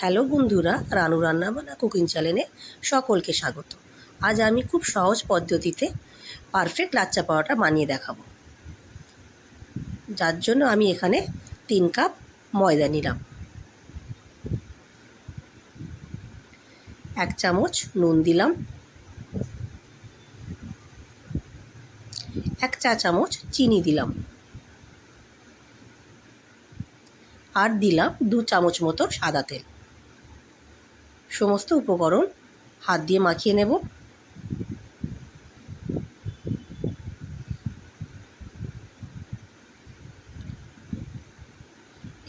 Hello বন্ধুরা, রানু রান্নাবান্না cooking চ্যানেলে সকলকে স্বাগত। আজ আমি খুব সহজ পদ্ধতিতে পারফেক্ট লাচ্চা পরোটা বানিয়ে দেখাবো। যার জন্য আমি এখানে 3 কাপ ময়দা নিলাম, 1 চামচ নুন দিলাম, 1 চা চামচ চিনি দিলাম, আর দিলাম 2 চামচ মতো সাদা তেল। সমস্ত উপকরণ হাত দিয়ে মাখিয়ে নেব।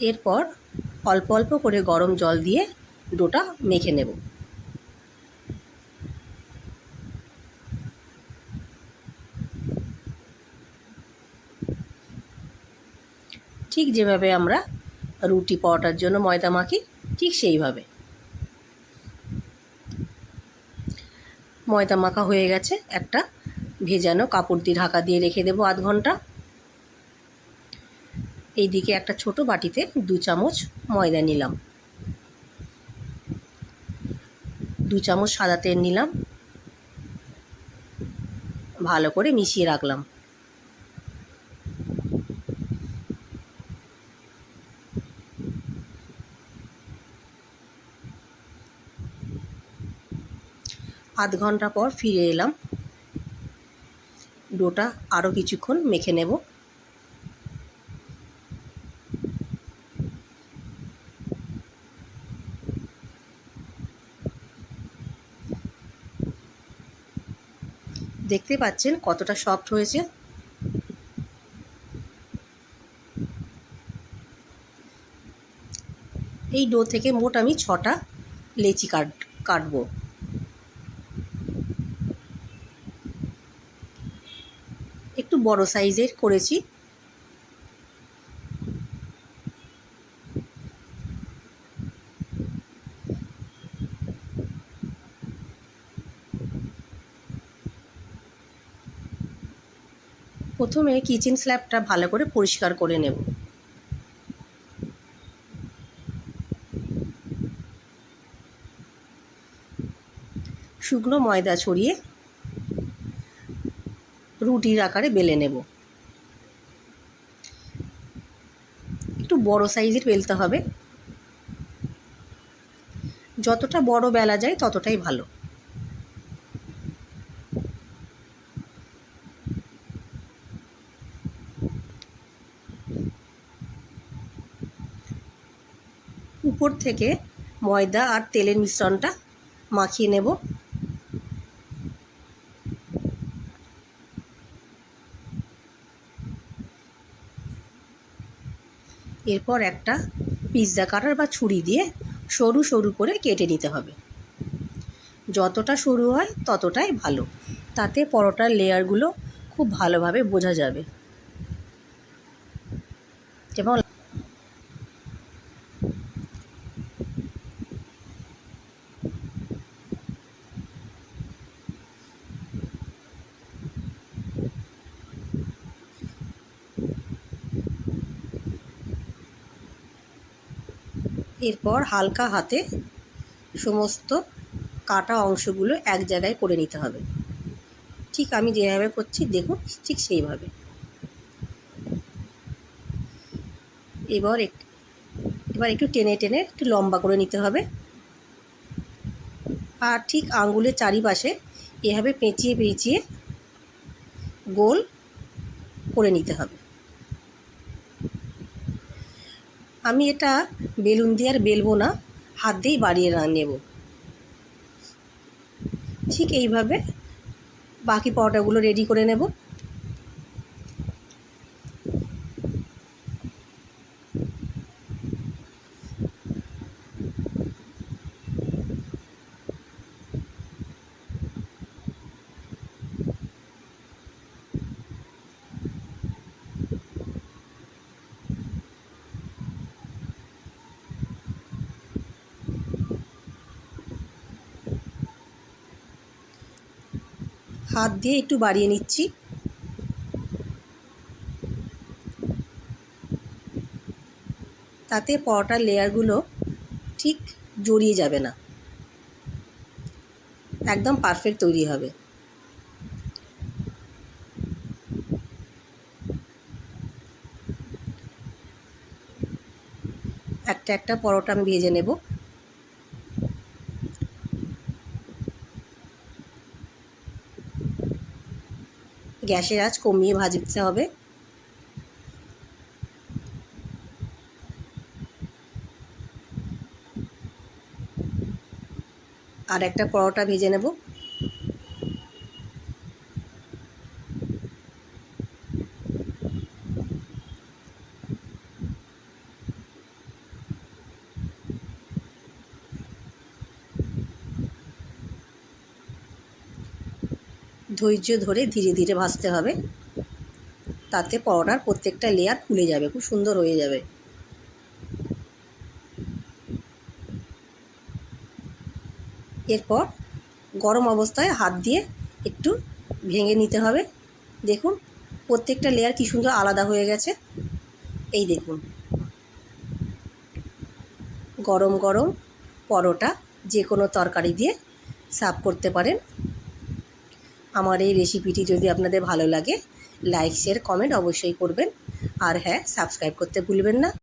এরপর অল্প অল্প করে গরম জল দিয়ে ডোটা মেখে নেব। ঠিক যেভাবে আমরা রুটি পরোটার জন্য ময়দা মাখি, ঠিক সেইভাবে। ময়দা মাখা হয়ে গেছে। একটা ভেজানো কাপড় দিয়ে ঢাকা দিয়ে রেখে দেবো আধ ঘন্টা। এইদিকে একটা ছোট বাটিতে 2 চামচ ময়দা নিলাম, 2 চামচ সাদা তেল নিলাম, ভালো করে মিশিয়ে রাখলাম। আধ ঘন্টা পর ফিরে এলাম। ডোটা আরও কিছুক্ষণ মেখে নেব। দেখতে পাচ্ছেন কতটা সফট হয়েছে। এই ডো থেকে মোট আমি 6টা লেচি কাটবো। একটু বড় সাইজের করেছি। প্রথমে কিচেন স্ল্যাবটা ভালো করে পরিষ্কার করে নেব। শুকনো ময়দা ছড়িয়ে রুটির আকারে বেলে নেব। একটু বড় সাইজের বেলতে হবে। যতটা বড় বেলা যায় ততটাই ভালো। উপর থেকে ময়দা আর তেলের মিশ্রণটা মাখিয়ে নেব। এরপর একটা পিৎজা কাটার বা ছুরি দিয়ে সরু সরু করে কেটে নিতে হবে। যতটা সরু হয় ততটাই ভালো, তাতে পরোটার লেয়ারগুলো খুব ভালোভাবে বোঝা যাবে। এবং এরপর হালকা হাতে সমস্ত কাটা অংশগুলো এক জায়গায় করে নিতে হবে। ঠিক আমি যেভাবে করছি দেখুন, ঠিক সেইভাবে। এবার একটু টেনে টেনে একটু লম্বা করে নিতে হবে। আর ঠিক আঙ্গুলের চারিপাশে এভাবে পেঁচিয়ে পেঁচিয়ে গোল করে নিতে হবে। আমি এটা বেলুন দিয়ে আর বেলবো না, হাত দিয়েই বাড়িয়ে নেব। ঠিক এইভাবে বাকি পরোটাগুলো রেডি করে নেব। হাত দিয়ে একটু বাড়িয়ে নিচ্ছি। তাতে পরোটার লেয়ারগুলো ঠিক জড়িয়ে যাবে না, একদম পারফেক্ট তৈরি হবে। একটা একটা পরোটা আমি ভেজে নেব। গ্যাসের আঁচ কমিয়ে ভাজতে হবে। আর একটা পরোটা ভেজে নেব। ধৈর্য ধরে ধীরে ধীরে ভাজতে হবে, তাতে পরোটার প্রত্যেকটা লেয়ার খুলে যাবে, খুব সুন্দর হয়ে যাবে। এরপর গরম অবস্থায় হাত দিয়ে একটু ভেঙে নিতে হবে। দেখুন প্রত্যেকটা লেয়ার কি সুন্দর আলাদা হয়ে গেছে। এই দেখুন, গরম গরম পরোটা যে কোনো তরকারি দিয়ে সার্ভ করতে পারেন। আমার এই রেসিপিটি যদি আপনাদের ভালো লাগে, লাইক শেয়ার কমেন্ট অবশ্যই করবেন। আর হ্যাঁ, সাবস্ক্রাইব করতে ভুলবেন না।